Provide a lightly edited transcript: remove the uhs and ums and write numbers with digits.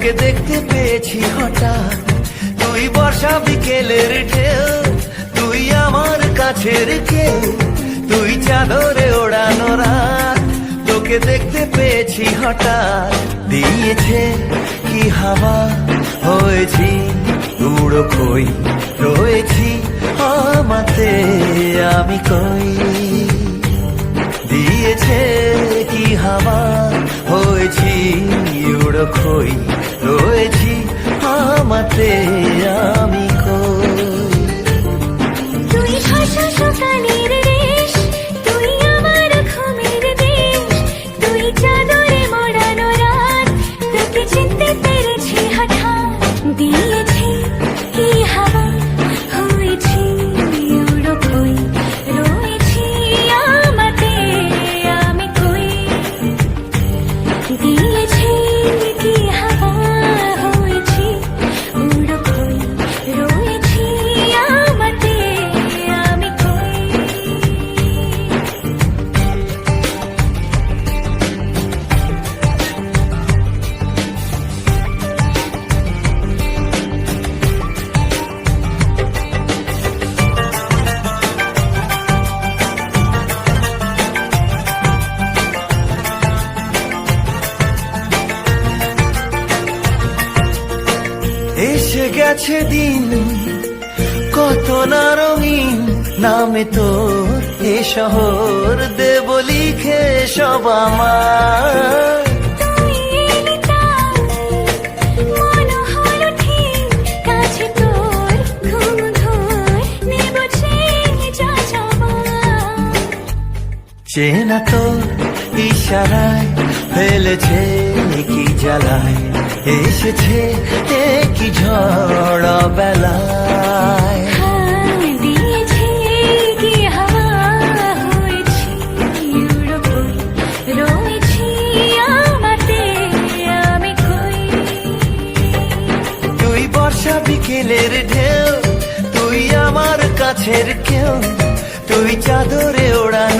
তোকে দেখতে পেয়েছি হঠাৎ, তুই বর্ষা বিকেলের ঢেউ, তুই আমার কাছের কেউ, তুই চাদরে ওড়ানো রাত। তোকে দেখতে পেয়েছি হঠাৎ, দিয়েছে কি হাওয়া, হয়েছি উড়ো কই, রয়েছি আমাতে আমি কই। দিয়েছে কি হাওয়া, হয়েছি উড়ো কই, রয়েছি আমাতে আমি কই। তুই ভাষা সকালের দেশ, তুই আমার ঘুমের দেশ, তুই চাদরে মোড়ানো রাত। তোকে চিনতে পেরেছি হঠাৎ, দিয়েছি কি হাওয়া, হয়েছি উড়ো কই, রয়েছি আমাতে আমি কই। দিয়েছি কি হাওয়া, হয়েছি উড়ো কই, রয়েছি আমাতে আমি কই। এসে গেছে দিন কত না রঙিন, নামে তোর এ শহর দেব লিখে সব আমার। তুই এলি তাই মন হলো ঠিক, কাছে তোর ঘুম ধর নেব যা যাওয়া। চেনা তোর ইশারায় ফেলেছে কি জ্বালায়, এসেছে কি ঝড় বেলায়। দিয়েছি কি হাওয়া, হয়েছি উড়ো কই, রয়েছি আমাতে আমি কই। তুই বর্ষা বিকেলের ঢেউ, তুই আমার কাছের কেউ, তুই চাদরে ওড়ানো